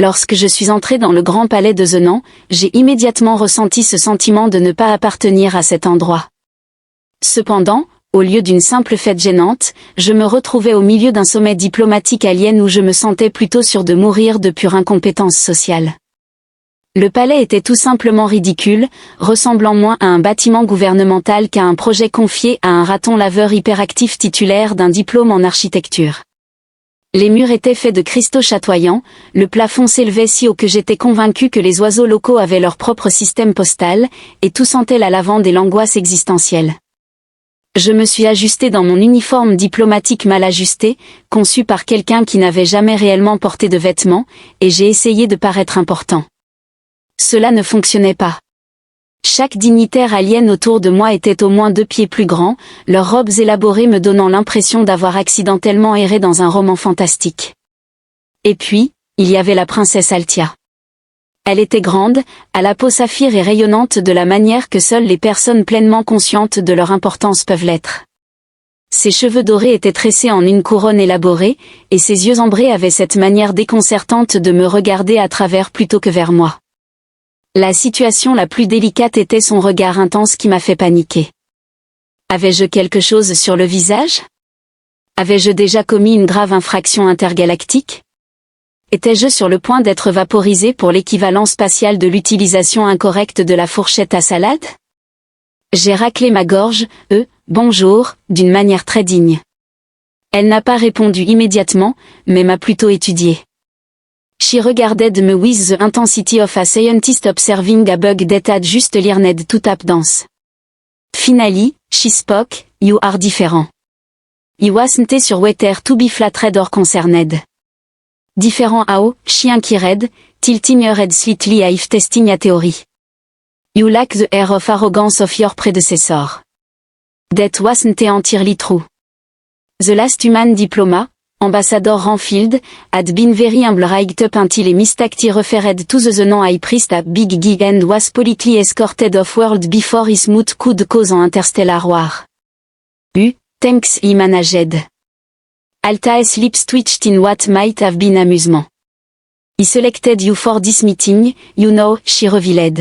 Lorsque je suis entrée dans le grand palais de Zenan, j'ai immédiatement ressenti ce sentiment de ne pas appartenir à cet endroit. Cependant, au lieu d'une simple fête gênante, je me retrouvais au milieu d'un sommet diplomatique alien où je me sentais plutôt sûre de mourir de pure incompétence sociale. Le palais était tout simplement ridicule, ressemblant moins à un bâtiment gouvernemental qu'à un projet confié à un raton laveur hyperactif titulaire d'un diplôme en architecture. Les murs étaient faits de cristaux chatoyants, le plafond s'élevait si haut que j'étais convaincue que les oiseaux locaux avaient leur propre système postal, et tout sentait la lavande et l'angoisse existentielle. Je me suis ajustée dans mon uniforme diplomatique mal ajusté, conçu par quelqu'un qui n'avait jamais réellement porté de vêtements, et j'ai essayé de paraître important. Cela ne fonctionnait pas. Chaque dignitaire alien autour de moi était au moins 2 pieds plus grand, leurs robes élaborées me donnant l'impression d'avoir accidentellement erré dans un roman fantastique. Et puis, il y avait la princesse Altia. Elle était grande, à la peau saphir et rayonnante de la manière que seules les personnes pleinement conscientes de leur importance peuvent l'être. Ses cheveux dorés étaient tressés en une couronne élaborée, et ses yeux ambrés avaient cette manière déconcertante de me regarder à travers plutôt que vers moi. La situation la plus délicate était son regard intense qui m'a fait paniquer. Avais-je quelque chose sur le visage? Avais-je déjà commis une grave infraction intergalactique? Étais-je sur le point d'être vaporisé pour l'équivalent spatial de l'utilisation incorrecte de la fourchette à salade? J'ai raclé ma gorge, bonjour, d'une manière très digne. Elle n'a pas répondu immédiatement, mais m'a plutôt étudié. She regarded me with the intensity of a scientist observing a bug that had just learned to tap dance. Finally, she spoke, you are different. I wasn't sure whether to be flattered or concerned. Different how, she inquired, tilting her head slightly as if testing a theory. You lack the air of arrogance of your predecessor. That wasn't entirely true. The last human diploma, Ambassador Ranfield, had been very humble right up until he mistakenly referred to the non high priest a big gig and was politely escorted off-world before his mood could cause an interstellar war. Thanks he managed. Alta's lips twitched in what might have been amusement. He selected you for this meeting, you know, she revealed.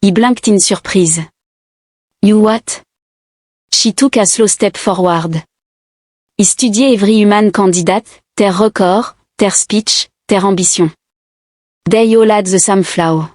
He blinked in surprise. You what? She took a slow step forward. He studied every human candidate, their record, their speech, their ambition. They all had the same flaw.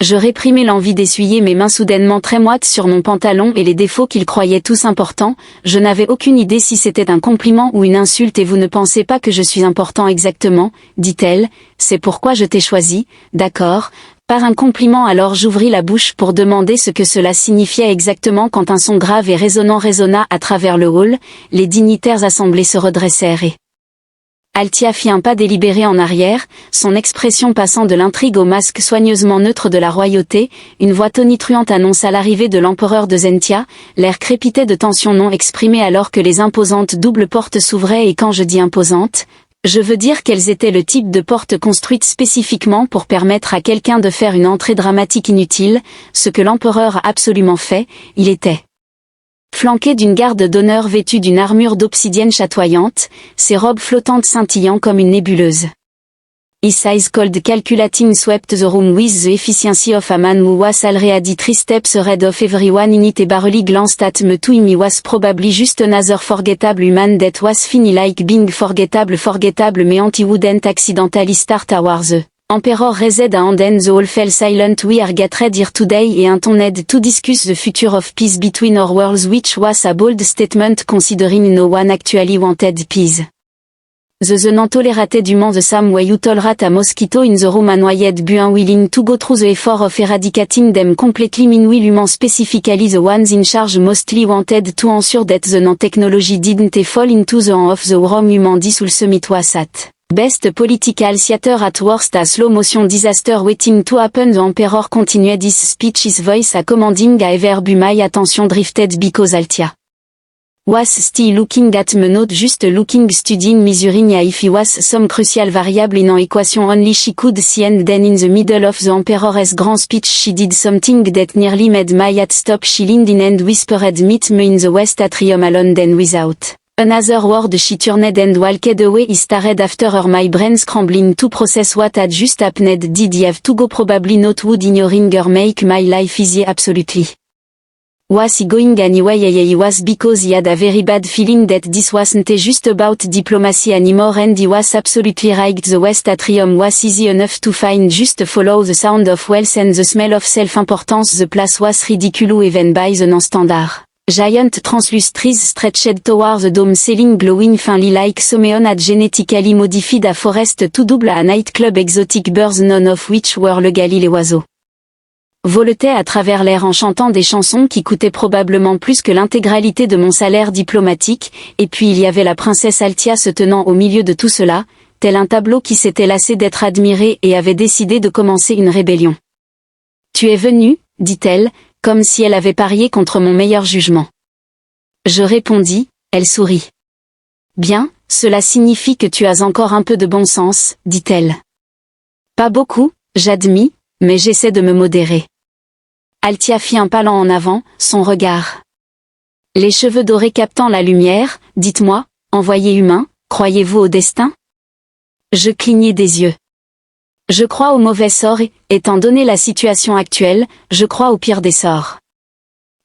Je réprimai l'envie d'essuyer mes mains soudainement très moites sur mon pantalon et les défauts qu'il croyait tous importants. Je n'avais aucune idée si c'était un compliment ou une insulte et vous ne pensez pas que je suis important exactement, dit-elle, c'est pourquoi je t'ai choisi, d'accord. Par un compliment alors j'ouvris la bouche pour demander ce que cela signifiait exactement quand un son grave et résonnant résonna à travers le hall, les dignitaires assemblés se redressèrent et... Altia fit un pas délibéré en arrière, son expression passant de l'intrigue au masque soigneusement neutre de la royauté, une voix tonitruante annonça l'arrivée de l'empereur de Zentia, l'air crépitait de tension non exprimée alors que les imposantes doubles portes s'ouvraient et quand je dis imposantes, je veux dire qu'elles étaient le type de porte construite spécifiquement pour permettre à quelqu'un de faire une entrée dramatique inutile, ce que l'empereur a absolument fait, il était flanqué d'une garde d'honneur vêtue d'une armure d'obsidienne chatoyante, ses robes flottantes scintillant comme une nébuleuse. His eyes cold calculating swept the room with the efficiency of a man who was already 3 steps ahead of everyone in it and barely glanced at me too. He was probably just another forgettable human that was funny like being forgettable meant he wouldn't accidentally start a war. The Emperor raised a hand and the whole fell silent. We are gathered here today and intoned to discuss the future of peace between our worlds, which was a bold statement considering no one actually wanted peace. The non tolerated human the same way you tolerate a mosquito in the room and yet be unwilling to go through the effort of eradicating them completely. Meanwhile human specifically the ones in charge mostly wanted to ensure that the non-technology didn't fall into the hands of the wrong human. This will summit was at best political theater, at worst a slow motion disaster waiting to happen. The emperor continued his speech, his voice a commanding a ever be my attention drifted because Altia was still looking at me, not just looking, studying, measuring if he was some crucial variable in an equation only she could see. And then in the middle of the emperor's grand speech she did something that nearly made my heart stop. She leaned in and whispered, meet me in the west atrium alone. Then without Another word she turned and walked away. I stared after her, my brain scrambling to process what had just happened. Did I have to go? Probably not. Would ignoring her make my life easier? Absolutely. Was he going anyway? He was, because he had a very bad feeling that this wasn't just about diplomacy anymore, and he was absolutely right. The West Atrium was easy enough to find. Just follow the sound of wealth and the smell of self-importance. The place was ridiculous even by the non-standard. Giant translucent trees stretched towards the dome ceiling, glowing faintly like Someone had genetically modified a forest to double a nightclub. Exotic birds, none of which were legally. Les oiseaux voletaient à travers l'air en chantant des chansons qui coûtaient probablement plus que l'intégralité de mon salaire diplomatique, et puis il y avait la princesse Altia se tenant au milieu de tout cela, tel un tableau qui s'était lassé d'être admiré et avait décidé de commencer une rébellion. « Tu es venu, dit-elle, comme si elle avait parié contre mon meilleur jugement. Je répondis, elle sourit. Bien, cela signifie que tu as encore un peu de bon sens, dit-elle. Pas beaucoup, j'admis, mais j'essaie de me modérer. Altia fit un pas lent en avant, son regard. Les cheveux dorés captant la lumière, dites-moi, envoyé humain, croyez-vous au destin? Je clignai des yeux. Je crois au mauvais sort et, étant donné la situation actuelle, je crois au pire des sorts.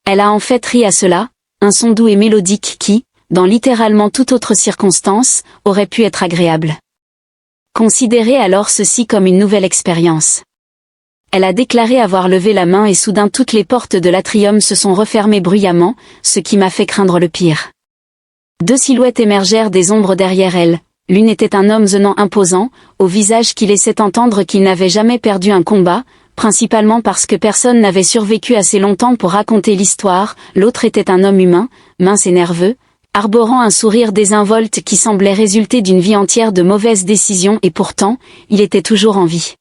Elle a en fait ri à cela, un son doux et mélodique qui, dans littéralement toute autre circonstance, aurait pu être agréable. Considérez alors ceci comme une nouvelle expérience. Elle a déclaré avoir levé la main et soudain toutes les portes de l'atrium se sont refermées bruyamment, ce qui m'a fait craindre le pire. Deux silhouettes émergèrent des ombres derrière elle. L'une était un homme venant imposant, au visage qui laissait entendre qu'il n'avait jamais perdu un combat, principalement parce que personne n'avait survécu assez longtemps pour raconter l'histoire. L'autre était un homme humain, mince et nerveux, arborant un sourire désinvolte qui semblait résulter d'une vie entière de mauvaises décisions, et pourtant, il était toujours en vie.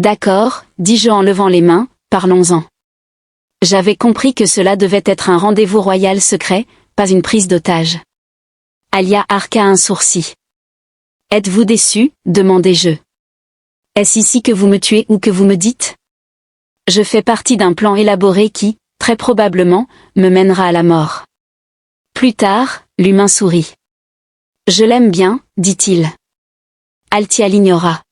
D'accord, dis-je en levant les mains, parlons-en. J'avais compris que cela devait être un rendez-vous royal secret, pas une prise d'otage. Alia arqua un sourcil. Êtes-vous déçu, demandai-je. Est-ce ici que vous me tuez ou que vous me dites? Je fais partie d'un plan élaboré qui, très probablement, me mènera à la mort. Plus tard, l'humain sourit. Je l'aime bien, dit-il. Altia l'ignora.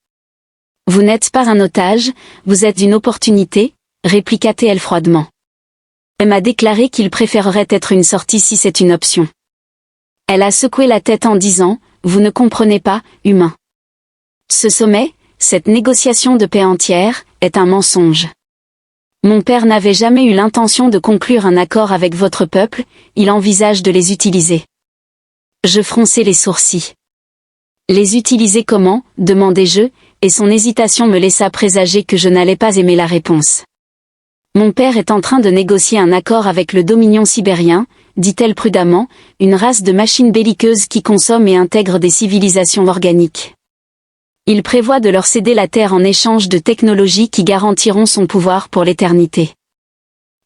Vous n'êtes pas un otage, vous êtes une opportunité, répliqua-t-elle froidement. Elle m'a déclaré qu'il préférerait être une sortie si c'est une option. Elle a secoué la tête en disant, vous ne comprenez pas, humain. Ce sommet, cette négociation de paix entière, est un mensonge. Mon père n'avait jamais eu l'intention de conclure un accord avec votre peuple, il envisage de les utiliser. Je fronçai les sourcils. Les utiliser comment, demandai-je, et son hésitation me laissa présager que je n'allais pas aimer la réponse. Mon père est en train de négocier un accord avec le Dominion sibérien, dit-elle prudemment, une race de machines belliqueuses qui consomment et intègrent des civilisations organiques. Il prévoit de leur céder la Terre en échange de technologies qui garantiront son pouvoir pour l'éternité.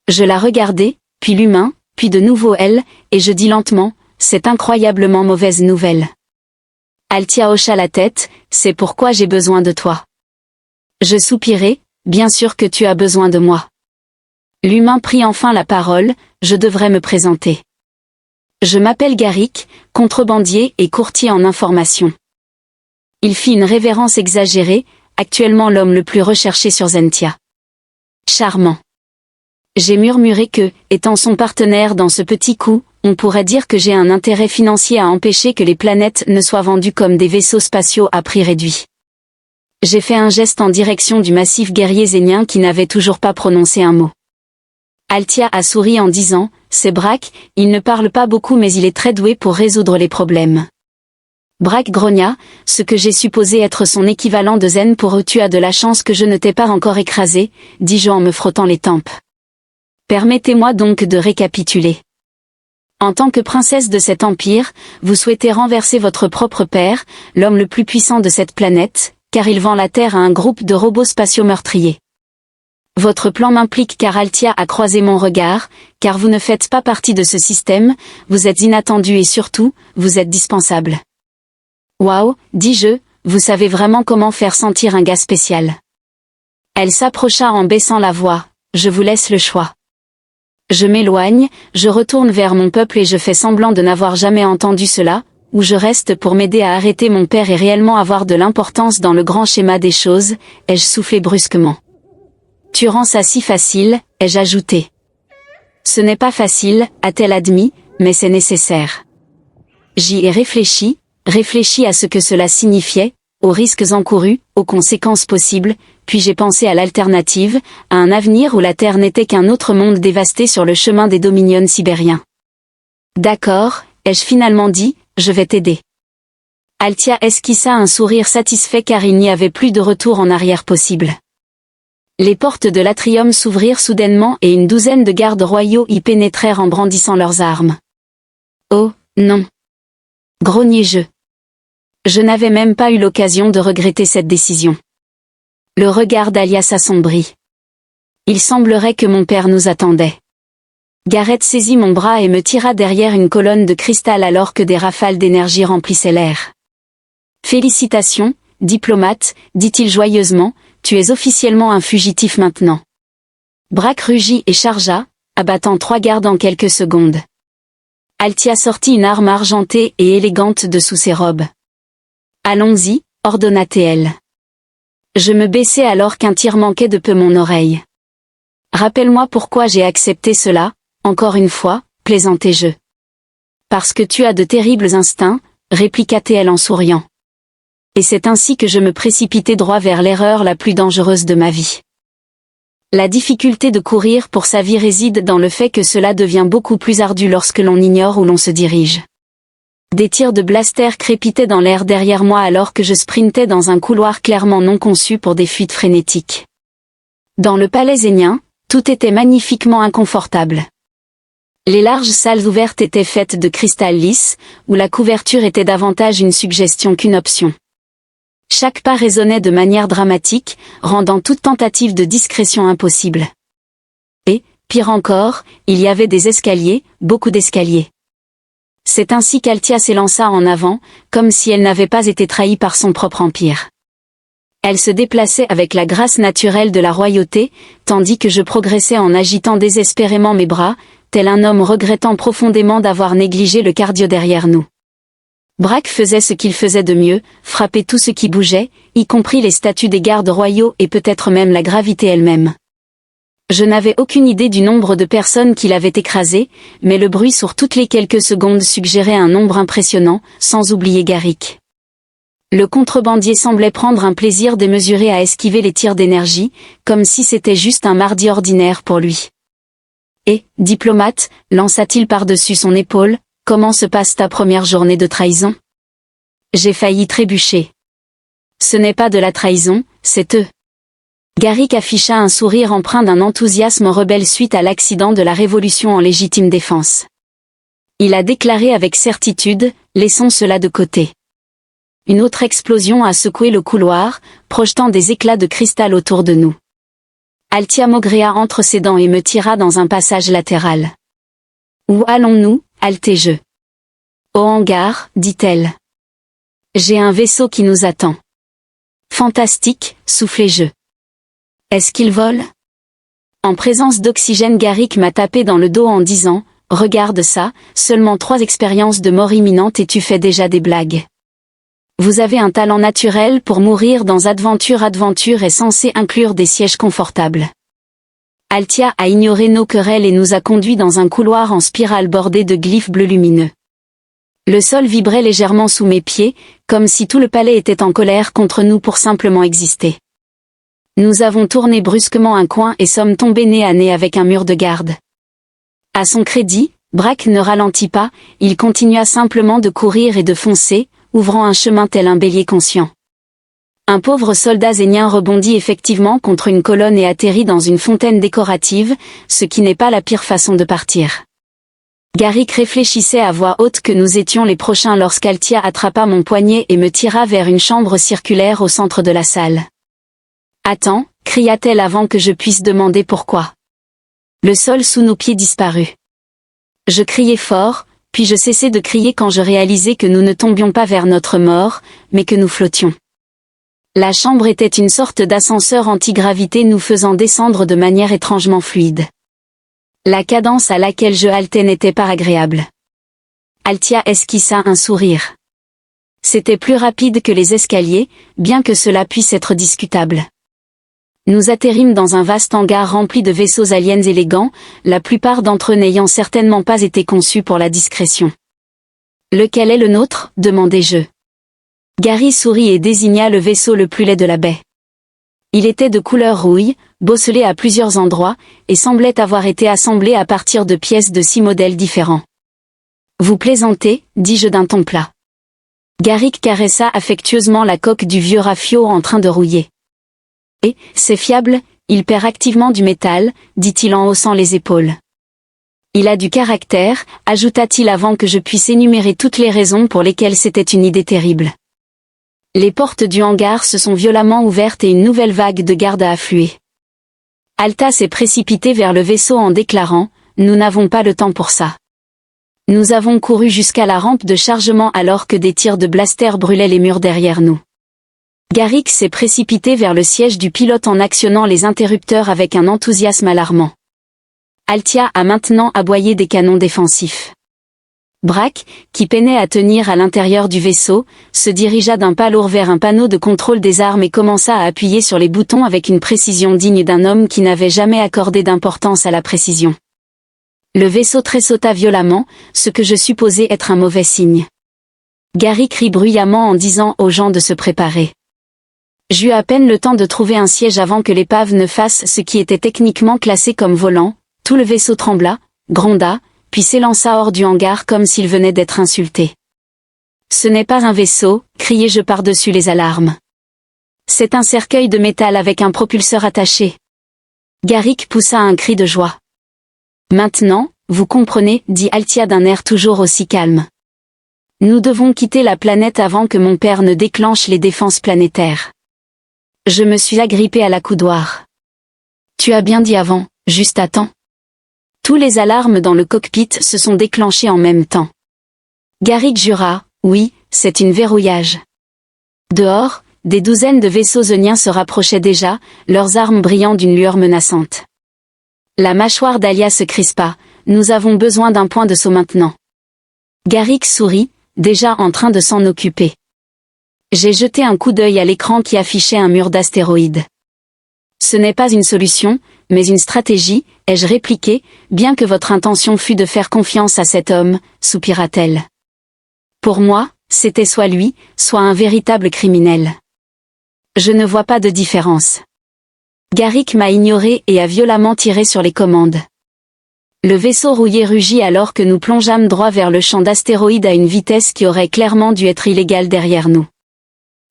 Je la regardai, puis l'humain, puis de nouveau elle, et je dis lentement, c'est incroyablement mauvaise nouvelle. Altia hocha la tête, c'est pourquoi j'ai besoin de toi. Je soupirai, bien sûr que tu as besoin de moi. L'humain prit enfin la parole, je devrais me présenter. Je m'appelle Garrick, contrebandier et courtier en information. Il fit une révérence exagérée, actuellement l'homme le plus recherché sur Zentia. Charmant. J'ai murmuré que, étant son partenaire dans ce petit coup, on pourrait dire que j'ai un intérêt financier à empêcher que les planètes ne soient vendues comme des vaisseaux spatiaux à prix réduit. J'ai fait un geste en direction du massif guerrier zénien qui n'avait toujours pas prononcé un mot. Altia a souri en disant, c'est Brack, il ne parle pas beaucoup mais il est très doué pour résoudre les problèmes. Brack grogna, ce que j'ai supposé être son équivalent de zen pour eux. Tu as de la chance que je ne t'ai pas encore écrasé, dis-je en me frottant les tempes. Permettez-moi donc de récapituler. En tant que princesse de cet empire, vous souhaitez renverser votre propre père, l'homme le plus puissant de cette planète, car il vend la Terre à un groupe de robots spatiaux meurtriers. Votre plan m'implique car Altia a croisé mon regard, car vous ne faites pas partie de ce système, vous êtes inattendu et surtout, vous êtes dispensable. Waouh, dis-je, vous savez vraiment comment faire sentir un gars spécial. Elle s'approcha en baissant la voix, je vous laisse le choix. Je m'éloigne, je retourne vers mon peuple et je fais semblant de n'avoir jamais entendu cela, ou je reste pour m'aider à arrêter mon père et réellement avoir de l'importance dans le grand schéma des choses, ai-je soufflé brusquement. Tu rends ça si facile, ai-je ajouté. Ce n'est pas facile, a-t-elle admis, mais c'est nécessaire. J'y ai réfléchi à ce que cela signifiait, aux risques encourus, aux conséquences possibles, puis j'ai pensé à l'alternative, à un avenir où la Terre n'était qu'un autre monde dévasté sur le chemin des dominions sibériens. D'accord, ai-je finalement dit, je vais t'aider. Altia esquissa un sourire satisfait car il n'y avait plus de retour en arrière possible. Les portes de l'atrium s'ouvrirent soudainement et une douzaine de gardes royaux y pénétrèrent en brandissant leurs armes. Oh, non. Grognai-je. Je n'avais même pas eu l'occasion de regretter cette décision. Le regard d'Alia s'assombrit. Il semblerait que mon père nous attendait. Gareth saisit mon bras et me tira derrière une colonne de cristal alors que des rafales d'énergie remplissaient l'air. Félicitations, diplomate, dit-il joyeusement, tu es officiellement un fugitif maintenant. Braque rugit et chargea, abattant 3 gardes en quelques secondes. Altia sortit une arme argentée et élégante de sous ses robes. Allons-y, ordonna TL. Je me baissai alors qu'un tir manquait de peu mon oreille. Rappelle-moi pourquoi j'ai accepté cela, encore une fois, plaisantai-je. Parce que tu as de terribles instincts, répliqua TL en souriant. Et c'est ainsi que je me précipitai droit vers l'erreur la plus dangereuse de ma vie. La difficulté de courir pour sa vie réside dans le fait que cela devient beaucoup plus ardu lorsque l'on ignore où l'on se dirige. Des tirs de blaster crépitaient dans l'air derrière moi alors que je sprintais dans un couloir clairement non conçu pour des fuites frénétiques. Dans le palais zénien, tout était magnifiquement inconfortable. Les larges salles ouvertes étaient faites de cristal lisse, où la couverture était davantage une suggestion qu'une option. Chaque pas résonnait de manière dramatique, rendant toute tentative de discrétion impossible. Et, pire encore, il y avait des escaliers, beaucoup d'escaliers. C'est ainsi qu'Altia s'élança en avant, comme si elle n'avait pas été trahie par son propre empire. Elle se déplaçait avec la grâce naturelle de la royauté, tandis que je progressais en agitant désespérément mes bras, tel un homme regrettant profondément d'avoir négligé le cardio derrière nous. Braque faisait ce qu'il faisait de mieux, frapper tout ce qui bougeait, y compris les statues des gardes royaux et peut-être même la gravité elle-même. Je n'avais aucune idée du nombre de personnes qui l'avaient écrasé, mais le bruit sur toutes les quelques secondes suggérait un nombre impressionnant, sans oublier Garrick. Le contrebandier semblait prendre un plaisir démesuré à esquiver les tirs d'énergie, comme si c'était juste un mardi ordinaire pour lui. Et, diplomate, lança-t-il par-dessus son épaule, comment se passe ta première journée de trahison? J'ai failli trébucher. Ce n'est pas de la trahison, c'est eux. Garrick afficha un sourire empreint d'un enthousiasme rebelle suite à l'accident de la Révolution en légitime défense. Il a déclaré avec certitude, laissons cela de côté. Une autre explosion a secoué le couloir, projetant des éclats de cristal autour de nous. Altia maugréa entre ses dents et me tira dans un passage latéral. Où allons-nous, haltai-je. Au hangar, dit-elle. J'ai un vaisseau qui nous attend. Fantastique, soufflai-je. Est-ce qu'il vole? En présence d'oxygène, Garrick m'a tapé dans le dos en disant, regarde ça, seulement 3 expériences de mort imminente et tu fais déjà des blagues. Vous avez un talent naturel pour mourir dans Adventure est censé inclure des sièges confortables. Altia a ignoré nos querelles et nous a conduits dans un couloir en spirale bordé de glyphes bleus lumineux. Le sol vibrait légèrement sous mes pieds, comme si tout le palais était en colère contre nous pour simplement exister. Nous avons tourné brusquement un coin et sommes tombés nez à nez avec un mur de garde. À son crédit, Braque ne ralentit pas, il continua simplement de courir et de foncer, ouvrant un chemin tel un bélier conscient. Un pauvre soldat zénien rebondit effectivement contre une colonne et atterrit dans une fontaine décorative, ce qui n'est pas la pire façon de partir. Garrick réfléchissait à voix haute que nous étions les prochains lorsqu'Altia attrapa mon poignet et me tira vers une chambre circulaire au centre de la salle. Attends, cria-t-elle avant que je puisse demander pourquoi. Le sol sous nos pieds disparut. Je criai fort, puis je cessai de crier quand je réalisai que nous ne tombions pas vers notre mort, mais que nous flottions. La chambre était une sorte d'ascenseur anti-gravité nous faisant descendre de manière étrangement fluide. La cadence à laquelle je haletais n'était pas agréable. Altia esquissa un sourire. C'était plus rapide que les escaliers, bien que cela puisse être discutable. Nous atterrîmes dans un vaste hangar rempli de vaisseaux aliens élégants, la plupart d'entre eux n'ayant certainement pas été conçus pour la discrétion. « Lequel est le nôtre ?» demandai-je. Gary sourit et désigna le vaisseau le plus laid de la baie. Il était de couleur rouille, bosselé à plusieurs endroits, et semblait avoir été assemblé à partir de pièces de 6 modèles différents. « Vous plaisantez » dis-je d'un ton plat. Garrick caressa affectueusement la coque du vieux rafio en train de rouiller. « Et, c'est fiable, il perd activement du métal, dit-il en haussant les épaules. Il a du caractère, ajouta-t-il avant que je puisse énumérer toutes les raisons pour lesquelles c'était une idée terrible. Les portes du hangar se sont violemment ouvertes et une nouvelle vague de garde a afflué. Alta s'est précipité vers le vaisseau en déclarant « Nous n'avons pas le temps pour ça ». Nous avons couru jusqu'à la rampe de chargement alors que des tirs de blaster brûlaient les murs derrière nous. Garrick s'est précipité vers le siège du pilote en actionnant les interrupteurs avec un enthousiasme alarmant. Altia a maintenant aboyé des canons défensifs. Brack, qui peinait à tenir à l'intérieur du vaisseau, se dirigea d'un pas lourd vers un panneau de contrôle des armes et commença à appuyer sur les boutons avec une précision digne d'un homme qui n'avait jamais accordé d'importance à la précision. Le vaisseau tressauta violemment, ce que je supposais être un mauvais signe. Garrick rit bruyamment en disant aux gens de se préparer. J'eus à peine le temps de trouver un siège avant que l'épave ne fasse ce qui était techniquement classé comme volant. Tout le vaisseau trembla, gronda, puis s'élança hors du hangar comme s'il venait d'être insulté. « Ce n'est pas un vaisseau » criai-je par-dessus les alarmes. « C'est un cercueil de métal avec un propulseur attaché. » Garrick poussa un cri de joie. « Maintenant, vous comprenez, dit Altia d'un air toujours aussi calme. Nous devons quitter la planète avant que mon père ne déclenche les défenses planétaires. » Je me suis agrippé à l'accoudoir. « Tu as bien dit avant, juste à temps. » Tous les alarmes dans le cockpit se sont déclenchées en même temps. Garrick jura, oui, c'est une verrouillage. Dehors, des douzaines de vaisseaux zoniens se rapprochaient déjà, leurs armes brillant d'une lueur menaçante. La mâchoire d'Alia se crispa, nous avons besoin d'un point de saut maintenant. Garrick sourit, déjà en train de s'en occuper. J'ai jeté un coup d'œil à l'écran qui affichait un mur d'astéroïdes. Ce n'est pas une solution, mais une stratégie, ai-je répliqué, bien que votre intention fût de faire confiance à cet homme, soupira-t-elle. Pour moi, c'était soit lui, soit un véritable criminel. Je ne vois pas de différence. Garrick m'a ignoré et a violemment tiré sur les commandes. Le vaisseau rouillé rugit alors que nous plongeâmes droit vers le champ d'astéroïdes à une vitesse qui aurait clairement dû être illégale derrière nous.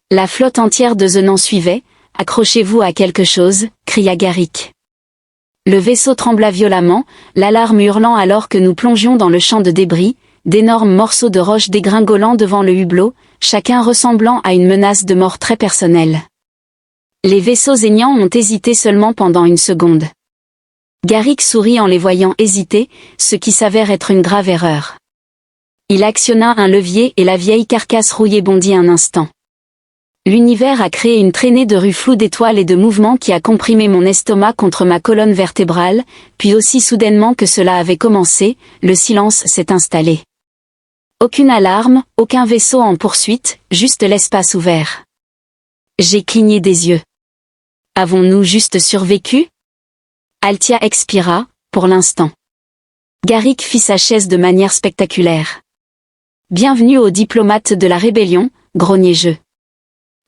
La flotte entière de Zenon suivait. Accrochez-vous à quelque chose, cria Garrick. Le vaisseau trembla violemment, l'alarme hurlant alors que nous plongions dans le champ de débris, d'énormes morceaux de roche dégringolant devant le hublot, chacun ressemblant à une menace de mort très personnelle. Les vaisseaux zénians ont hésité seulement pendant une seconde. Garrick sourit en les voyant hésiter, ce qui s'avère être une grave erreur. Il actionna un levier et la vieille carcasse rouillée bondit un instant. L'univers a créé une traînée de rues floues d'étoiles et de mouvements qui a comprimé mon estomac contre ma colonne vertébrale, puis aussi soudainement que cela avait commencé, le silence s'est installé. Aucune alarme, aucun vaisseau en poursuite, juste l'espace ouvert. J'ai cligné des yeux. Avons-nous juste survécu? Altia expira, pour l'instant. Garrick fit sa chaise de manière spectaculaire. Bienvenue aux diplomates de la rébellion, grognai-je.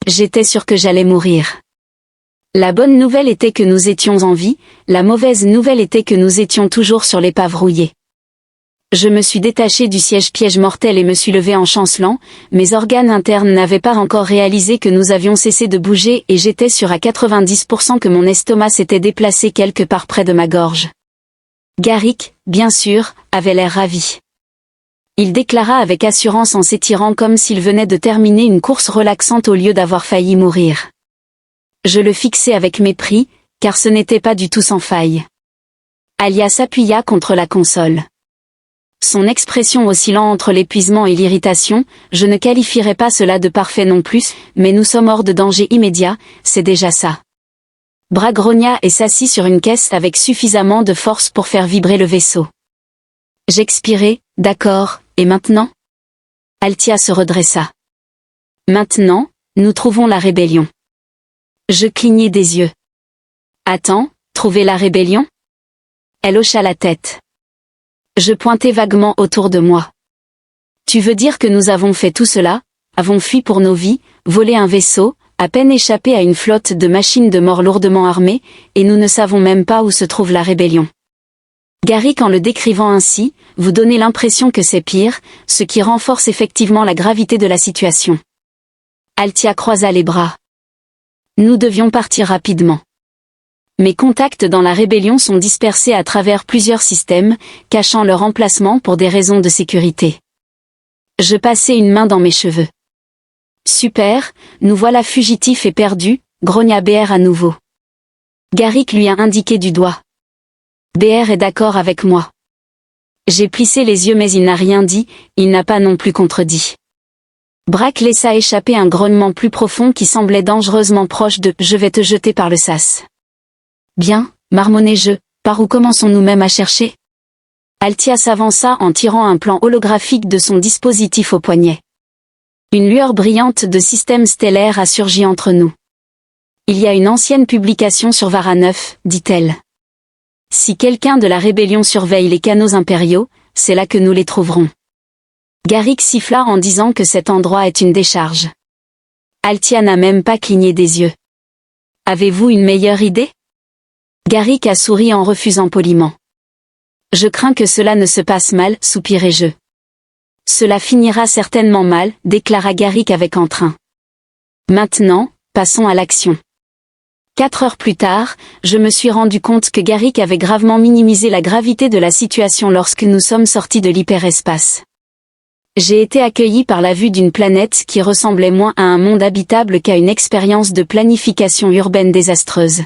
J'étais sûr que j'allais mourir. La bonne nouvelle était que nous étions en vie, la mauvaise nouvelle était que nous étions toujours sur l'épave rouillée. Je me suis détaché du siège piège mortel et me suis levé en chancelant, mes organes internes n'avaient pas encore réalisé que nous avions cessé de bouger et j'étais sûr à 90% que mon estomac s'était déplacé quelque part près de ma gorge. Garrick, bien sûr, avait l'air ravi. Il déclara avec assurance en s'étirant comme s'il venait de terminer une course relaxante au lieu d'avoir failli mourir. Je le fixai avec mépris, car ce n'était pas du tout sans faille. Alia s'appuya contre la console. Son expression oscillant entre l'épuisement et l'irritation, je ne qualifierais pas cela de parfait non plus, mais nous sommes hors de danger immédiat, c'est déjà ça. Bras grogna et s'assit sur une caisse avec suffisamment de force pour faire vibrer le vaisseau. J'expirai, d'accord, et maintenant? Altia se redressa. Maintenant, nous trouvons la rébellion. Je clignai des yeux. Attends, trouver la rébellion? Elle hocha la tête. Je pointai vaguement autour de moi. Tu veux dire que nous avons fait tout cela, avons fui pour nos vies, volé un vaisseau, à peine échappé à une flotte de machines de mort lourdement armées, et nous ne savons même pas où se trouve la rébellion. Garrick, en le décrivant ainsi, vous donnez l'impression que c'est pire, ce qui renforce effectivement la gravité de la situation. Altia croisa les bras. Nous devions partir rapidement. Mes contacts dans la rébellion sont dispersés à travers plusieurs systèmes, cachant leur emplacement pour des raisons de sécurité. Je passai une main dans mes cheveux. Super, nous voilà fugitifs et perdus, grogna BR à nouveau. Garrick lui a indiqué du doigt. BR est d'accord avec moi. J'ai plissé les yeux mais il n'a rien dit, il n'a pas non plus contredit. Brack laissa échapper un grognement plus profond qui semblait dangereusement proche de « je vais te jeter par le sas ». Bien, marmonnai-je, par où commençons-nous même à chercher? Altia s'avança en tirant un plan holographique de son dispositif au poignet. Une lueur brillante de système stellaire a surgi entre nous. Il y a une ancienne publication sur Vara 9, dit-elle. Si quelqu'un de la rébellion surveille les canaux impériaux, c'est là que nous les trouverons. Garrick siffla en disant que cet endroit est une décharge. Altia n'a même pas cligné des yeux. Avez-vous une meilleure idée? Garrick a souri en refusant poliment. Je crains que cela ne se passe mal, soupirai-je. Cela finira certainement mal, déclara Garrick avec entrain. Maintenant, passons à l'action. 4 heures plus tard, je me suis rendu compte que Garrick avait gravement minimisé la gravité de la situation lorsque nous sommes sortis de l'hyperespace. J'ai été accueilli par la vue d'une planète qui ressemblait moins à un monde habitable qu'à une expérience de planification urbaine désastreuse.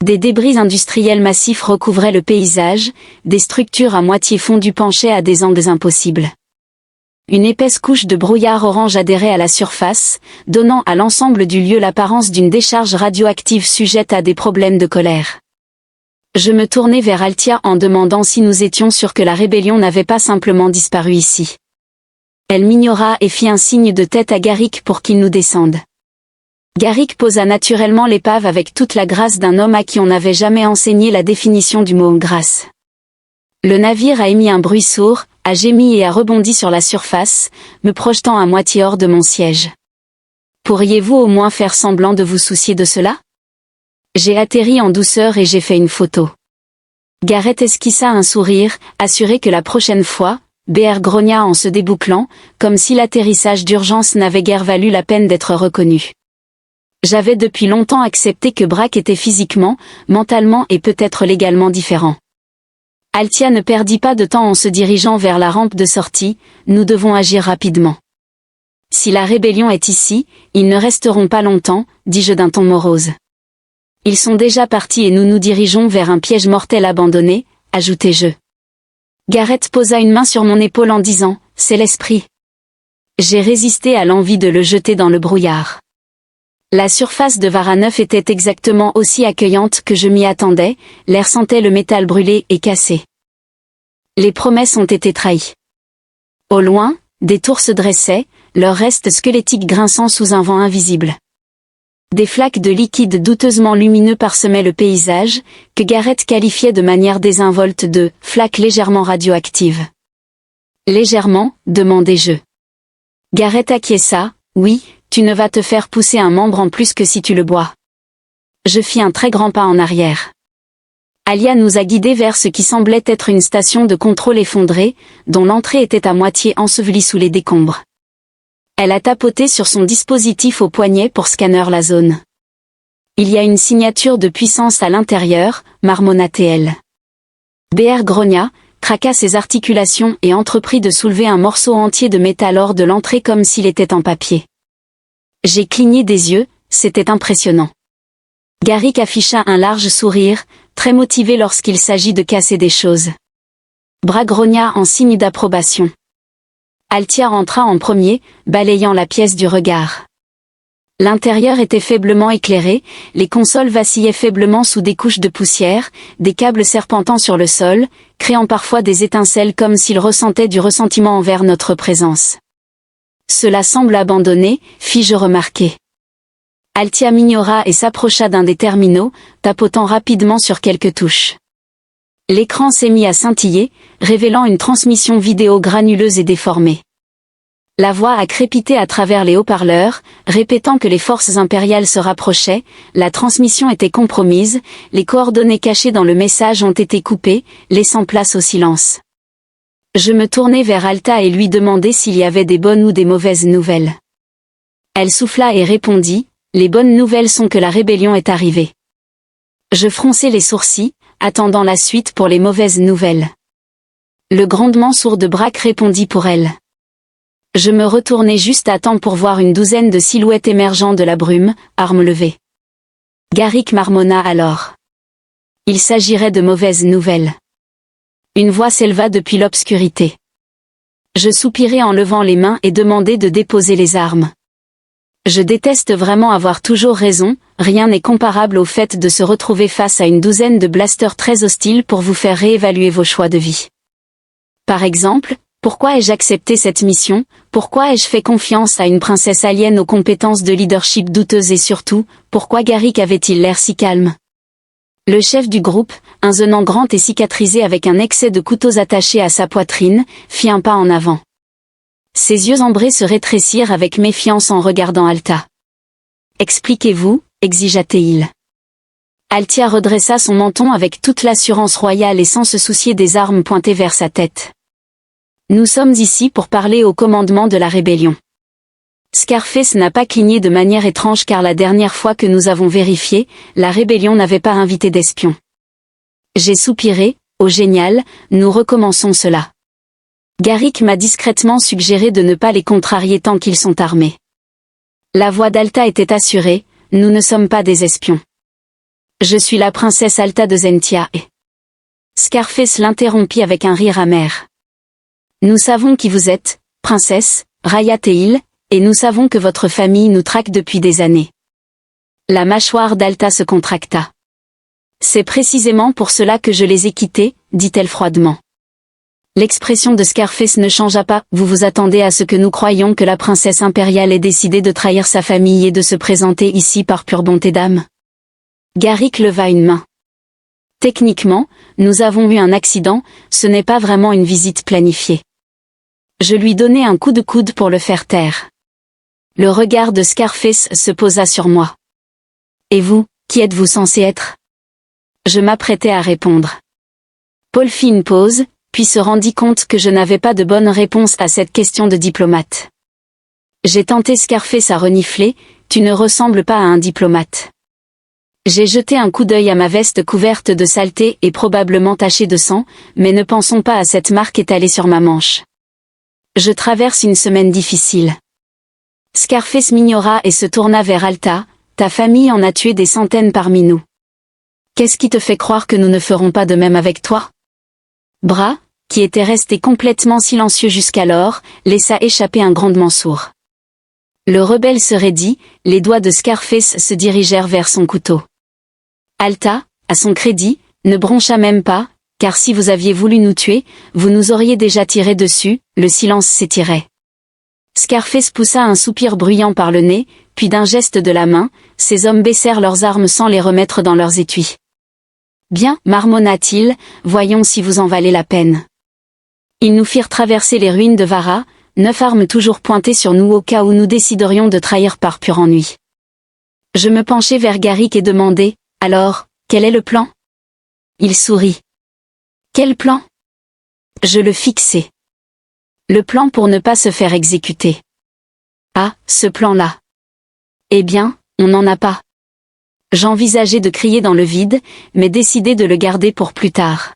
Des débris industriels massifs recouvraient le paysage, des structures à moitié fondues penchaient à des angles impossibles. Une épaisse couche de brouillard orange adhérait à la surface, donnant à l'ensemble du lieu l'apparence d'une décharge radioactive sujette à des problèmes de colère. Je me tournai vers Altia en demandant si nous étions sûrs que la rébellion n'avait pas simplement disparu ici. Elle m'ignora et fit un signe de tête à Garrick pour qu'il nous descende. Garrick posa naturellement l'épave avec toute la grâce d'un homme à qui on n'avait jamais enseigné la définition du mot « grâce ». Le navire a émis un bruit sourd, a gémi et a rebondi sur la surface, me projetant à moitié hors de mon siège. Pourriez-vous au moins faire semblant de vous soucier de cela? J'ai atterri en douceur et j'ai fait une photo. Garrett esquissa un sourire, assuré que la prochaine fois, BR grogna en se débouclant, comme si l'atterrissage d'urgence n'avait guère valu la peine d'être reconnu. J'avais depuis longtemps accepté que Brack était physiquement, mentalement et peut-être légalement différent. Altia ne perdit pas de temps en se dirigeant vers la rampe de sortie, nous devons agir rapidement. Si la rébellion est ici, ils ne resteront pas longtemps, dis-je d'un ton morose. Ils sont déjà partis et nous nous dirigeons vers un piège mortel abandonné, ajoutai-je. Garrett posa une main sur mon épaule en disant, c'est l'esprit. J'ai résisté à l'envie de le jeter dans le brouillard. La surface de Vara 9 était exactement aussi accueillante que je m'y attendais, l'air sentait le métal brûlé et cassé. Les promesses ont été trahies. Au loin, des tours se dressaient, leurs restes squelettiques grinçant sous un vent invisible. Des flaques de liquide douteusement lumineux parsemaient le paysage, que Garrett qualifiait de manière désinvolte de « flaques légèrement radioactives ». Légèrement, demandai-je. Garrett acquiesça, oui, tu ne vas te faire pousser un membre en plus que si tu le bois. Je fis un très grand pas en arrière. Alia nous a guidés vers ce qui semblait être une station de contrôle effondrée, dont l'entrée était à moitié ensevelie sous les décombres. Elle a tapoté sur son dispositif au poignet pour scanner la zone. Il y a une signature de puissance à l'intérieur, marmonna-t-elle. BR grogna, craqua ses articulations et entreprit de soulever un morceau entier de métal hors de l'entrée comme s'il était en papier. J'ai cligné des yeux, c'était impressionnant. Garrick afficha un large sourire, très motivé lorsqu'il s'agit de casser des choses. Brack grogna en signe d'approbation. Altia rentra en premier, balayant la pièce du regard. L'intérieur était faiblement éclairé, les consoles vacillaient faiblement sous des couches de poussière, des câbles serpentant sur le sol, créant parfois des étincelles comme s'ils ressentaient du ressentiment envers notre présence. Cela semble abandonné, fis-je remarquer. Altia m'ignora et s'approcha d'un des terminaux, tapotant rapidement sur quelques touches. L'écran s'est mis à scintiller, révélant une transmission vidéo granuleuse et déformée. La voix a crépité à travers les haut-parleurs, répétant que les forces impériales se rapprochaient, la transmission était compromise, les coordonnées cachées dans le message ont été coupées, laissant place au silence. Je me tournai vers Alta et lui demandai s'il y avait des bonnes ou des mauvaises nouvelles. Elle souffla et répondit, « Les bonnes nouvelles sont que la rébellion est arrivée. » Je fronçai les sourcils, attendant la suite pour les mauvaises nouvelles. Le grondement sourd de Braque répondit pour elle. Je me retournai juste à temps pour voir une douzaine de silhouettes émergeant de la brume, armes levées. Garrick marmonna alors. Il s'agirait de mauvaises nouvelles. Une voix s'éleva depuis l'obscurité. Je soupirai en levant les mains et demandai de déposer les armes. Je déteste vraiment avoir toujours raison, rien n'est comparable au fait de se retrouver face à une douzaine de blasters très hostiles pour vous faire réévaluer vos choix de vie. Par exemple, pourquoi ai-je accepté cette mission? Pourquoi ai-je fait confiance à une princesse alien aux compétences de leadership douteuses et surtout, pourquoi Garrick avait-il l'air si calme? Le chef du groupe, un Zenan grand et cicatrisé avec un excès de couteaux attachés à sa poitrine, fit un pas en avant. Ses yeux ambrés se rétrécirent avec méfiance en regardant Alta. « Expliquez-vous » exigea-t-il. Altia redressa son menton avec toute l'assurance royale et sans se soucier des armes pointées vers sa tête. Nous sommes ici pour parler au commandement de la rébellion. Scarface n'a pas cligné de manière étrange car la dernière fois que nous avons vérifié, la rébellion n'avait pas invité d'espions. J'ai soupiré, oh génial, nous recommençons cela. Garrick m'a discrètement suggéré de ne pas les contrarier tant qu'ils sont armés. La voix d'Alta était assurée, nous ne sommes pas des espions. Je suis la princesse Alta de Zentia et... Scarface l'interrompit avec un rire amer. Nous savons qui vous êtes, princesse, Raya Teil, et nous savons que votre famille nous traque depuis des années. La mâchoire d'Alta se contracta. C'est précisément pour cela que je les ai quittés, dit-elle froidement. L'expression de Scarface ne changea pas, vous vous attendez à ce que nous croyions que la princesse impériale ait décidé de trahir sa famille et de se présenter ici par pure bonté d'âme. Garrick leva une main. Techniquement, nous avons eu un accident, ce n'est pas vraiment une visite planifiée. Je lui donnai un coup de coude pour le faire taire. Le regard de Scarface se posa sur moi. Et vous, qui êtes-vous censé être? Je m'apprêtais à répondre. Paul fit une pause, puis se rendit compte que je n'avais pas de bonne réponse à cette question de diplomate. J'ai tenté Scarface à renifler, tu ne ressembles pas à un diplomate. J'ai jeté un coup d'œil à ma veste couverte de saleté et probablement tachée de sang, mais ne pensons pas à cette marque étalée sur ma manche. Je traverse une semaine difficile. Scarface m'ignora et se tourna vers Alta, ta famille en a tué des centaines parmi nous. Qu'est-ce qui te fait croire que nous ne ferons pas de même avec toi? Bras, qui était resté complètement silencieux jusqu'alors, laissa échapper un grondement sourd. Le rebelle se raidit, les doigts de Scarface se dirigèrent vers son couteau. Alta, à son crédit, ne broncha même pas, car si vous aviez voulu nous tuer, vous nous auriez déjà tiré dessus, le silence s'étirait. Scarface poussa un soupir bruyant par le nez, puis d'un geste de la main, ces hommes baissèrent leurs armes sans les remettre dans leurs étuis. Bien, marmonna-t-il, voyons si vous en valez la peine. Ils nous firent traverser les ruines de Vara, 9 armes toujours pointées sur nous au cas où nous déciderions de trahir par pur ennui. Je me penchai vers Garrick et demandai, alors, quel est le plan? Il sourit. Quel plan? Je le fixai. Le plan pour ne pas se faire exécuter. Ah, ce plan-là. Eh bien, on n'en a pas. J'envisageais de crier dans le vide, mais décidai de le garder pour plus tard.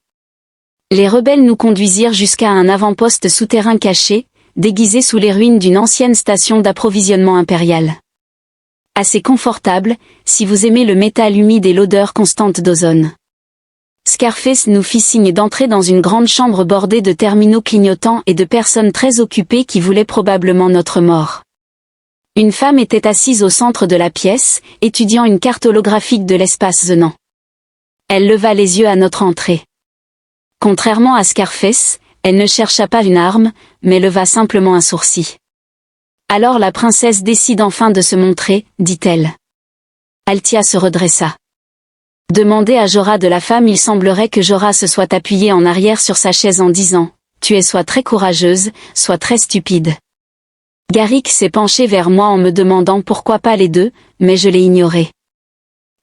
Les rebelles nous conduisirent jusqu'à un avant-poste souterrain caché, déguisé sous les ruines d'une ancienne station d'approvisionnement impériale. Assez confortable, si vous aimez le métal humide et l'odeur constante d'ozone. Scarface nous fit signe d'entrer dans une grande chambre bordée de terminaux clignotants et de personnes très occupées qui voulaient probablement notre mort. Une femme était assise au centre de la pièce, étudiant une carte holographique de l'espace Zenan. Elle leva les yeux à notre entrée. Contrairement à Scarface, elle ne chercha pas une arme, mais leva simplement un sourcil. Alors la princesse décide enfin de se montrer, dit-elle. Althea se redressa. Demandez à Jorah de la femme, il semblerait que Jorah se soit appuyé en arrière sur sa chaise en disant « Tu es soit très courageuse, soit très stupide ». Garrick s'est penché vers moi en me demandant pourquoi pas les deux, mais je l'ai ignoré.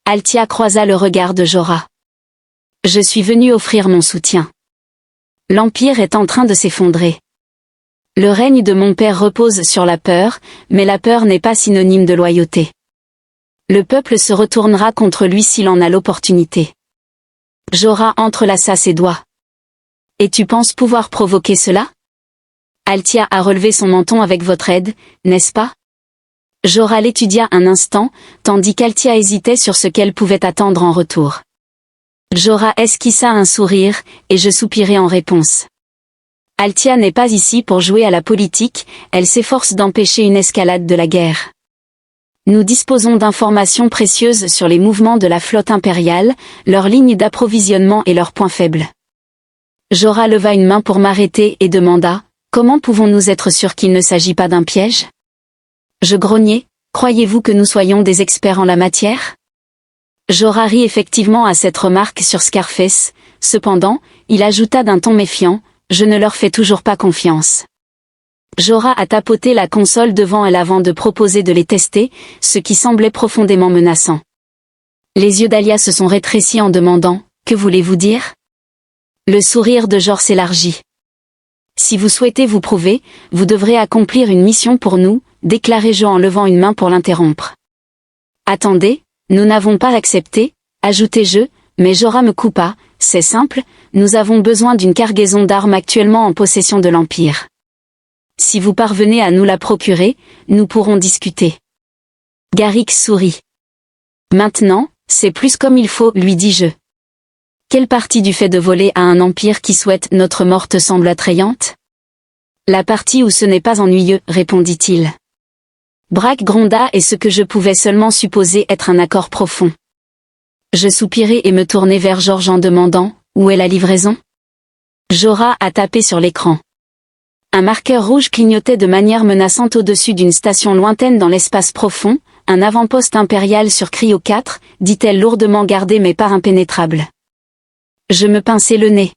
Althea croisa le regard de Jorah. Je suis venu offrir mon soutien. L'Empire est en train de s'effondrer. Le règne de mon père repose sur la peur, mais la peur n'est pas synonyme de loyauté. Le peuple se retournera contre lui s'il en a l'opportunité. Jorah entrelaça ses doigts. Et tu penses pouvoir provoquer cela? Althea a relevé son menton avec votre aide, n'est-ce pas? Jorah l'étudia un instant, tandis qu'Althea hésitait sur ce qu'elle pouvait attendre en retour. Jorah esquissa un sourire, et je soupirai en réponse. Althea n'est pas ici pour jouer à la politique, elle s'efforce d'empêcher une escalade de la guerre. Nous disposons d'informations précieuses sur les mouvements de la flotte impériale, leurs lignes d'approvisionnement et leurs points faibles. Jorah leva une main pour m'arrêter et demanda « Comment pouvons-nous être sûrs qu'il ne s'agit pas d'un piège ?» Je grognai « Croyez-vous que nous soyons des experts en la matière ?» Jorah rit effectivement à cette remarque sur Scarface, cependant, il ajouta d'un ton méfiant « Je ne leur fais toujours pas confiance. » Jorah a tapoté la console devant elle avant de proposer de les tester, ce qui semblait profondément menaçant. Les yeux d'Alia se sont rétrécis en demandant « Que voulez-vous dire ?» Le sourire de Jorah s'élargit. « Si vous souhaitez vous prouver, vous devrez accomplir une mission pour nous, déclarai-je en levant une main pour l'interrompre. « Attendez, nous n'avons pas accepté, ajoutai-je, mais Jorah me coupa, c'est simple, nous avons besoin d'une cargaison d'armes actuellement en possession de l'Empire. Si vous parvenez à nous la procurer, nous pourrons discuter. » Garrick sourit. « Maintenant, c'est plus comme il faut, lui dis-je. Quelle partie du fait de voler à un empire qui souhaite notre mort te semble attrayante? La partie où ce n'est pas ennuyeux, répondit-il. Braque gronda et ce que je pouvais seulement supposer être un accord profond. Je soupirai et me tournai vers George en demandant « Où est la livraison ?» Jorah a tapé sur l'écran. Un marqueur rouge clignotait de manière menaçante au-dessus d'une station lointaine dans l'espace profond, un avant-poste impérial sur Cryo 4, dit-elle lourdement gardé mais pas impénétrable. Je me pinçai le nez.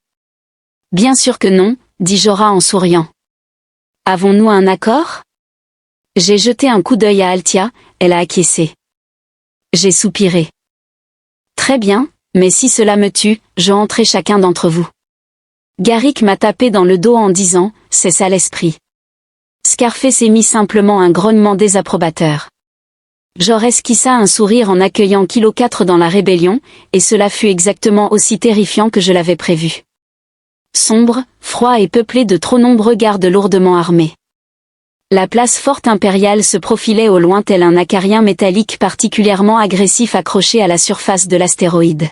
Bien sûr que non, dit Jorah en souriant. Avons-nous un accord? J'ai jeté un coup d'œil à Althea, elle a acquiescé. J'ai soupiré. Très bien, mais si cela me tue, je entrai chacun d'entre vous. Garrick m'a tapé dans le dos en disant, c'est ça l'esprit. Scarface émit simplement un grognement désapprobateur. Jorah esquissa un sourire en accueillant Kilo 4 dans la rébellion, et cela fut exactement aussi terrifiant que je l'avais prévu. Sombre, froid et peuplé de trop nombreux gardes lourdement armés. La place forte impériale se profilait au loin tel un acarien métallique particulièrement agressif accroché à la surface de l'astéroïde.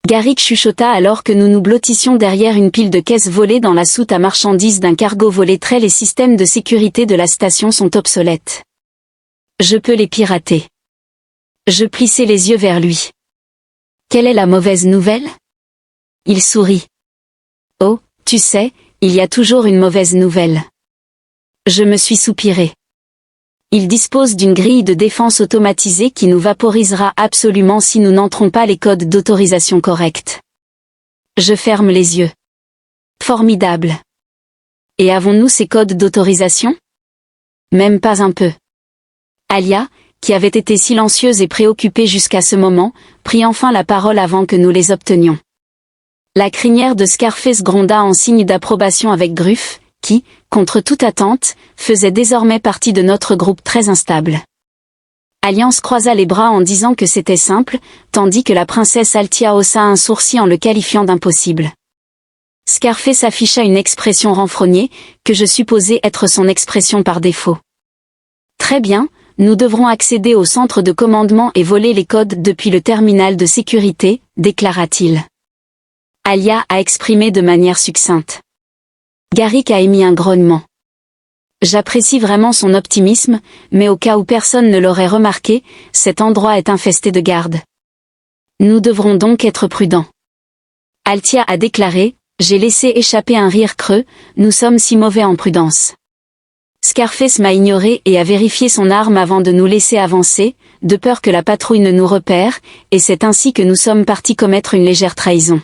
Garrick chuchota alors que nous nous blottissions derrière une pile de caisses volées dans la soute à marchandises d'un cargo volé. Les systèmes de sécurité de la station sont obsolètes. Je peux les pirater. Je plissai les yeux vers lui. Quelle est la mauvaise nouvelle? Il sourit. Oh, tu sais, il y a toujours une mauvaise nouvelle. Je me suis soupiré. Il dispose d'une grille de défense automatisée qui nous vaporisera absolument si nous n'entrons pas les codes d'autorisation corrects. Je ferme les yeux. Formidable. Et avons-nous ces codes d'autorisation? Même pas un peu. Alia, qui avait été silencieuse et préoccupée jusqu'à ce moment, prit enfin la parole avant que nous les obtenions. La crinière de Scarface gronda en signe d'approbation avec Gruff, qui, contre toute attente, faisait désormais partie de notre groupe très instable. Alliance croisa les bras en disant que c'était simple, tandis que la princesse Althea haussa un sourcil en le qualifiant d'impossible. Scarface afficha une expression renfrognée, que je supposais être son expression par défaut. Très bien, nous devrons accéder au centre de commandement et voler les codes depuis le terminal de sécurité, déclara-t-il. Alia a exprimé de manière succincte. Garrick a émis un grognement. J'apprécie vraiment son optimisme, mais au cas où personne ne l'aurait remarqué, cet endroit est infesté de gardes. Nous devrons donc être prudents. Altia a déclaré, j'ai laissé échapper un rire creux, nous sommes si mauvais en prudence. Scarface m'a ignoré et a vérifié son arme avant de nous laisser avancer, de peur que la patrouille ne nous repère, et c'est ainsi que nous sommes partis commettre une légère trahison.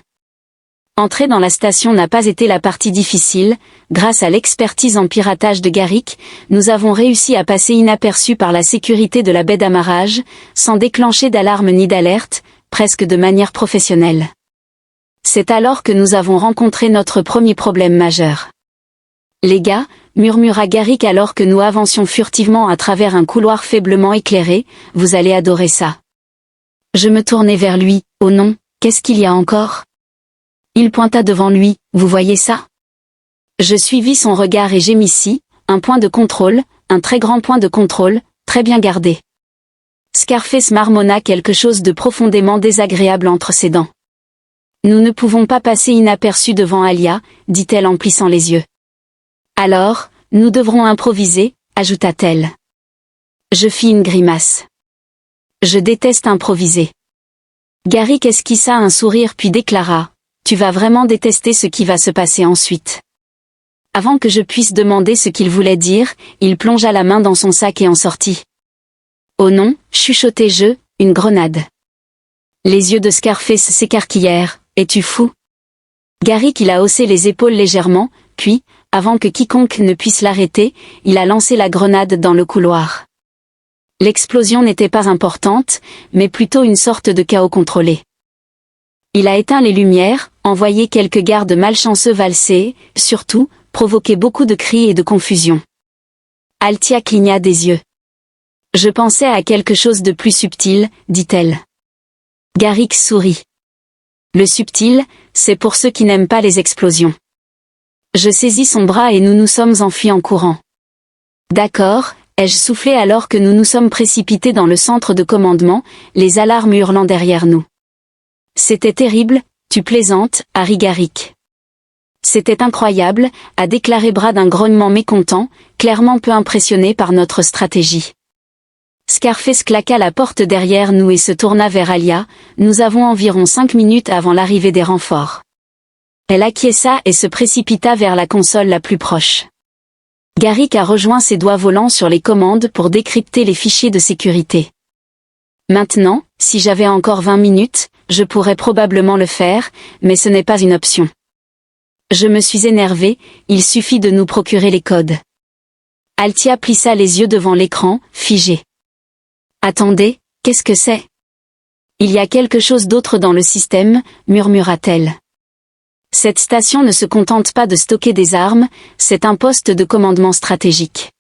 Entrer dans la station n'a pas été la partie difficile, grâce à l'expertise en piratage de Garrick, nous avons réussi à passer inaperçus par la sécurité de la baie d'amarrage, sans déclencher d'alarme ni d'alerte, presque de manière professionnelle. C'est alors que nous avons rencontré notre premier problème majeur. Les gars, murmura Garrick alors que nous avancions furtivement à travers un couloir faiblement éclairé, vous allez adorer ça. Je me tournai vers lui, oh non, qu'est-ce qu'il y a encore ? Il pointa devant lui, vous voyez ça ? Je suivis son regard et gémissis, un point de contrôle, un très grand point de contrôle, très bien gardé. Scarface marmonna quelque chose de profondément désagréable entre ses dents. Nous ne pouvons pas passer inaperçus devant Alia, dit-elle en plissant les yeux. Alors, nous devrons improviser, ajouta-t-elle. Je fis une grimace. Je déteste improviser. Garrick esquissa un sourire puis déclara, tu vas vraiment détester ce qui va se passer ensuite. Avant que je puisse demander ce qu'il voulait dire, il plongea la main dans son sac et en sortit. Oh non, chuchotai-je, une grenade. Les yeux de Scarface s'écarquillèrent, es-tu fou ? Garrick il a haussé les épaules légèrement, puis, avant que quiconque ne puisse l'arrêter, il a lancé la grenade dans le couloir. L'explosion n'était pas importante, mais plutôt une sorte de chaos contrôlé. Il a éteint les lumières, envoyé quelques gardes malchanceux valser, surtout, provoqué beaucoup de cris et de confusion. Altia cligna des yeux. Je pensais à quelque chose de plus subtil, dit-elle. Garrick sourit. Le subtil, c'est pour ceux qui n'aiment pas les explosions. Je saisis son bras et nous nous sommes enfuis en courant. D'accord, ai-je soufflé alors que nous nous sommes précipités dans le centre de commandement, les alarmes hurlant derrière nous. C'était terrible, tu plaisantes, Harry Garrick. C'était incroyable, a déclaré Brad d'un grognement mécontent, clairement peu impressionné par notre stratégie. Scarface claqua la porte derrière nous et se tourna vers Alia, nous avons environ 5 minutes avant l'arrivée des renforts. Elle acquiesça et se précipita vers la console la plus proche. Garrick a rejoint ses doigts volants sur les commandes pour décrypter les fichiers de sécurité. Maintenant, si j'avais encore 20 minutes, je pourrais probablement le faire, mais ce n'est pas une option. Je me suis énervé, il suffit de nous procurer les codes. Altia plissa les yeux devant l'écran, figé. Attendez, qu'est-ce que c'est ? Il y a quelque chose d'autre dans le système, murmura-t-elle. Cette station ne se contente pas de stocker des armes, c'est un poste de commandement stratégique.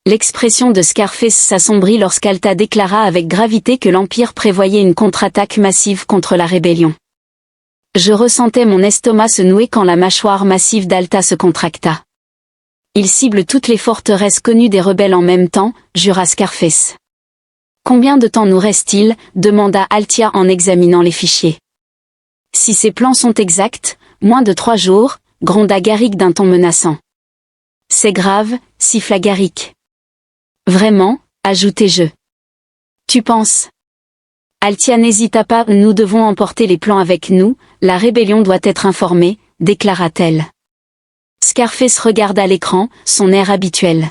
L'expression de Scarface s'assombrit lorsqu'Alta déclara avec gravité que l'Empire prévoyait une contre-attaque massive contre la rébellion. Je ressentais mon estomac se nouer quand la mâchoire massive d'Alta se contracta. Il cible toutes les forteresses connues des rebelles en même temps, jura Scarface. Combien de temps nous reste-t-il ? Demanda Altia en examinant les fichiers. Si ces plans sont exacts, moins de 3 jours, gronda Garrick d'un ton menaçant. C'est grave, siffla Garrick. Vraiment, ajoutai-je. Tu penses ? Altia n'hésita pas, nous devons emporter les plans avec nous, la rébellion doit être informée, déclara-t-elle. Scarface regarda l'écran, son air habituel.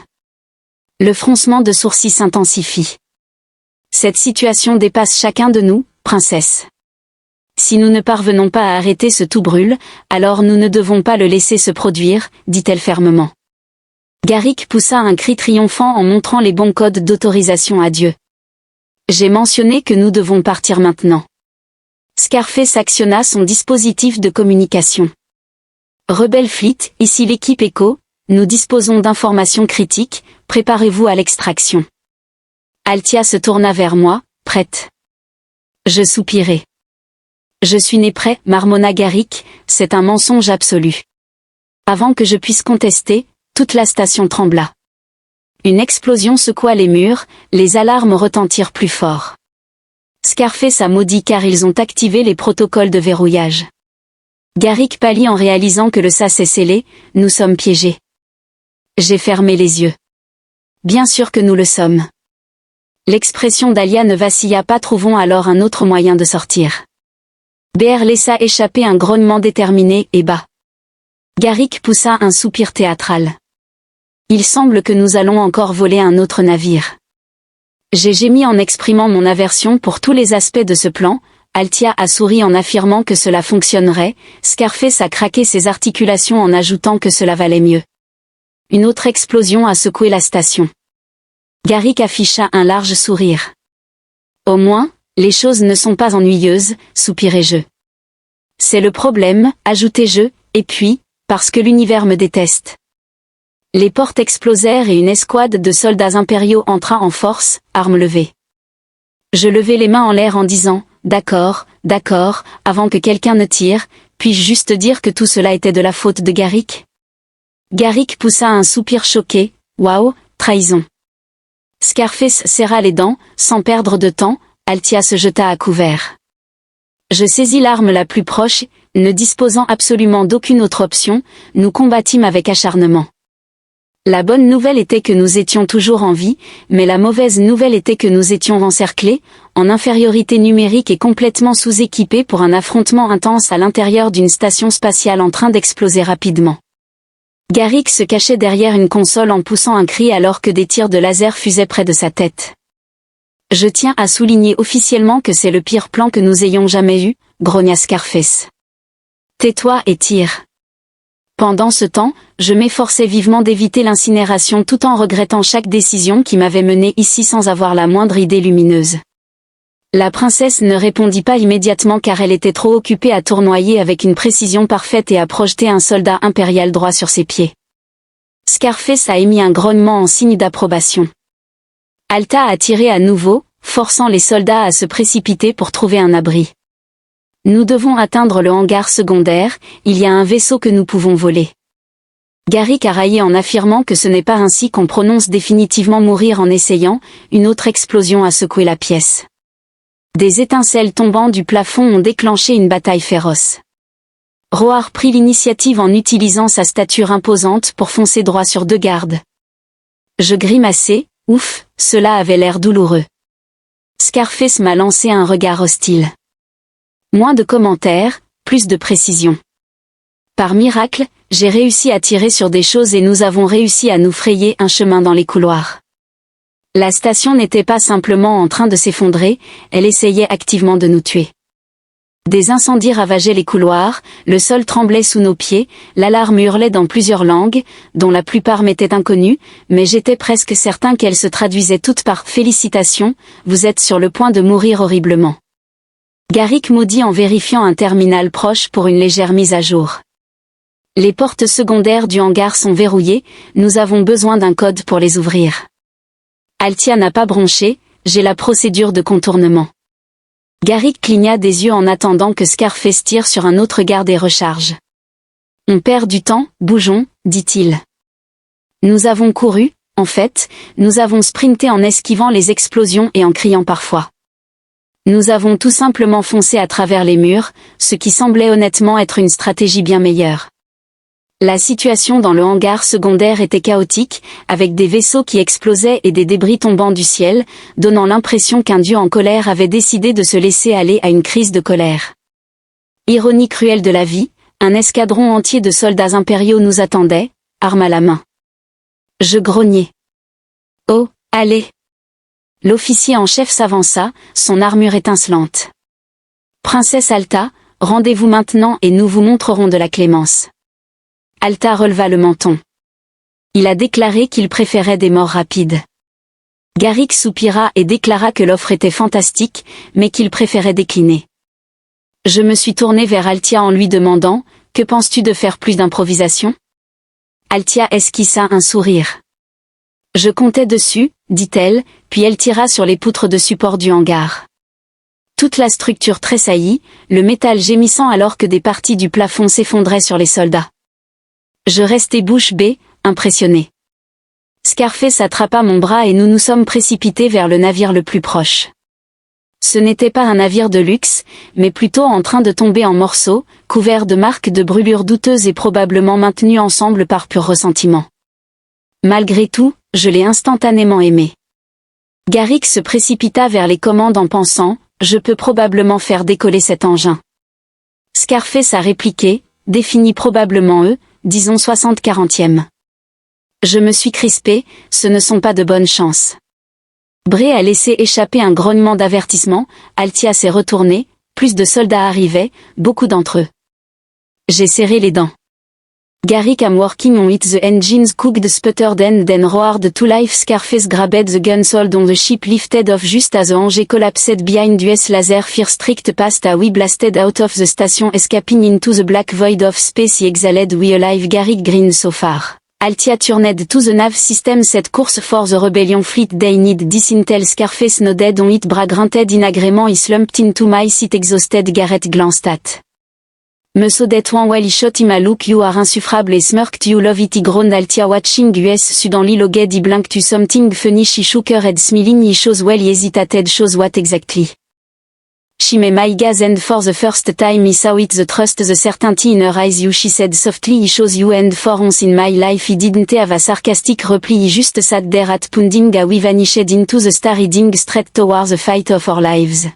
Le froncement de sourcils s'intensifie. Cette situation dépasse chacun de nous, princesse. Si nous ne parvenons pas à arrêter ce tout brûle, alors nous ne devons pas le laisser se produire, dit-elle fermement. Garrick poussa un cri triomphant en montrant les bons codes d'autorisation à Dieu. J'ai mentionné que nous devons partir maintenant. Scarface actionna son dispositif de communication. Rebelle Fleet, ici l'équipe Echo, nous disposons d'informations critiques, préparez-vous à l'extraction. Altia se tourna vers moi, prête. Je soupirai. Je suis né prêt, marmonna Garrick, c'est un mensonge absolu. Avant que je puisse contester, toute la station trembla. Une explosion secoua les murs, les alarmes retentirent plus fort. Scarface a maudit car ils ont activé les protocoles de verrouillage. Garrick pâlit en réalisant que le sas est scellé, nous sommes piégés. J'ai fermé les yeux. Bien sûr que nous le sommes. L'expression d'Alia ne vacilla pas. Trouvons alors un autre moyen de sortir. Bér laissa échapper un grognement déterminé et bas. Garrick poussa un soupir théâtral. Il semble que nous allons encore voler un autre navire. J'ai gémi en exprimant mon aversion pour tous les aspects de ce plan. Altia a souri en affirmant que cela fonctionnerait. Scarface a craqué ses articulations en ajoutant que cela valait mieux. Une autre explosion a secoué la station. Garrick afficha un large sourire. Au moins, les choses ne sont pas ennuyeuses, soupirai-je. C'est le problème, ajoutai-je, et puis, parce que l'univers me déteste. Les portes explosèrent et une escouade de soldats impériaux entra en force, armes levées. Je levai les mains en l'air en disant « D'accord, d'accord », avant que quelqu'un ne tire. Puis-je juste dire que tout cela était de la faute de Garrick ? Garrick poussa un soupir choqué. « Waouh, trahison !» Scarface serra les dents, sans perdre de temps. Altia se jeta à couvert. Je saisis l'arme la plus proche, ne disposant absolument d'aucune autre option, nous combattîmes avec acharnement. La bonne nouvelle était que nous étions toujours en vie, mais la mauvaise nouvelle était que nous étions encerclés, en infériorité numérique et complètement sous-équipés pour un affrontement intense à l'intérieur d'une station spatiale en train d'exploser rapidement. Garrick se cachait derrière une console en poussant un cri alors que des tirs de laser fusaient près de sa tête. Je tiens à souligner officiellement que c'est le pire plan que nous ayons jamais eu, grogna Scarface. Tais-toi et tire. Pendant ce temps, je m'efforçais vivement d'éviter l'incinération tout en regrettant chaque décision qui m'avait mené ici sans avoir la moindre idée lumineuse. La princesse ne répondit pas immédiatement car elle était trop occupée à tournoyer avec une précision parfaite et à projeter un soldat impérial droit sur ses pieds. Scarface a émis un grognement en signe d'approbation. Alta a tiré à nouveau, forçant les soldats à se précipiter pour trouver un abri. Nous devons atteindre le hangar secondaire, il y a un vaisseau que nous pouvons voler. Garrick a raillé en affirmant que ce n'est pas ainsi qu'on prononce définitivement mourir en essayant. Une autre explosion a secoué la pièce. Des étincelles tombant du plafond ont déclenché une bataille féroce. Roar prit l'initiative en utilisant sa stature imposante pour foncer droit sur deux gardes. Je grimaçai. Ouf, cela avait l'air douloureux. Scarface m'a lancé un regard hostile. Moins de commentaires, plus de précision. Par miracle, j'ai réussi à tirer sur des choses et nous avons réussi à nous frayer un chemin dans les couloirs. La station n'était pas simplement en train de s'effondrer, elle essayait activement de nous tuer. Des incendies ravageaient les couloirs, le sol tremblait sous nos pieds, l'alarme hurlait dans plusieurs langues, dont la plupart m'étaient inconnues, mais j'étais presque certain qu'elles se traduisaient toutes par « Félicitations, vous êtes sur le point de mourir horriblement ». Garrick maudit en vérifiant un terminal proche pour une légère mise à jour. Les portes secondaires du hangar sont verrouillées, nous avons besoin d'un code pour les ouvrir. Altia n'a pas bronché, j'ai la procédure de contournement. Garrick cligna des yeux en attendant que Scarface tire sur un autre garde et recharge. On perd du temps, bougeons, dit-il. Nous avons couru, en fait, nous avons sprinté en esquivant les explosions et en criant parfois. Nous avons tout simplement foncé à travers les murs, ce qui semblait honnêtement être une stratégie bien meilleure. La situation dans le hangar secondaire était chaotique, avec des vaisseaux qui explosaient et des débris tombant du ciel, donnant l'impression qu'un dieu en colère avait décidé de se laisser aller à une crise de colère. Ironie cruelle de la vie, un escadron entier de soldats impériaux nous attendait, arme à la main. Je grognai. Oh, allez! L'officier en chef s'avança, son armure étincelante. Princesse Alta, rendez-vous maintenant et nous vous montrerons de la clémence. Alta releva le menton. Il a déclaré qu'il préférait des morts rapides. Garrick soupira et déclara que l'offre était fantastique, mais qu'il préférait décliner. Je me suis tourné vers Altia en lui demandant « Que penses-tu de faire plus d'improvisation ?» Altia esquissa un sourire. « Je comptais dessus, dit-elle, puis elle tira sur les poutres de support du hangar. Toute la structure tressaillit, le métal gémissant alors que des parties du plafond s'effondraient sur les soldats. Je restai bouche bée, impressionné. Scarface attrapa mon bras et nous nous sommes précipités vers le navire le plus proche. Ce n'était pas un navire de luxe, mais plutôt en train de tomber en morceaux, couvert de marques de brûlures douteuses et probablement maintenus ensemble par pur ressentiment. Malgré tout, je l'ai instantanément aimé. Garrick se précipita vers les commandes en pensant, je peux probablement faire décoller cet engin. Scarface a répliqué, définit probablement disons 60/40e. Je me suis crispé, ce ne sont pas de bonnes chances. Bray a laissé échapper un grognement d'avertissement, Altia s'est retourné, plus de soldats arrivaient, beaucoup d'entre eux. J'ai serré les dents. Garrick am working on it, the engines cooked, sputtered and then roared to life. Scarface grabbed the gunsold on the ship, lifted off just as the engine collapsed behind us. Laser fire strict past a we blasted out of the station, escaping into the black void of space. He exhaled, we alive. Garrick grinned so far. Altia turned to the nav system, set course for the rebellion fleet. They need this intel. Scarface nodded on it, bras grunted in agreement. He slumped into my seat exhausted. Garrett glanced at me so that one while he shot him a look. You are insufferable and smirked. You love it. He groaned. Altia watching us Sudan logged. He blinked to something funny. She shook her head smiling. He shows well. He hesitated. Shows what exactly? She made my gaze and for the first time he saw it, the trust, the certainty in her eyes. You, she said softly. He shows you, and for once in my life he didn't have a sarcastic reply. He just sat there at pounding a we vanished into the star, heading straight towards the fight of our lives.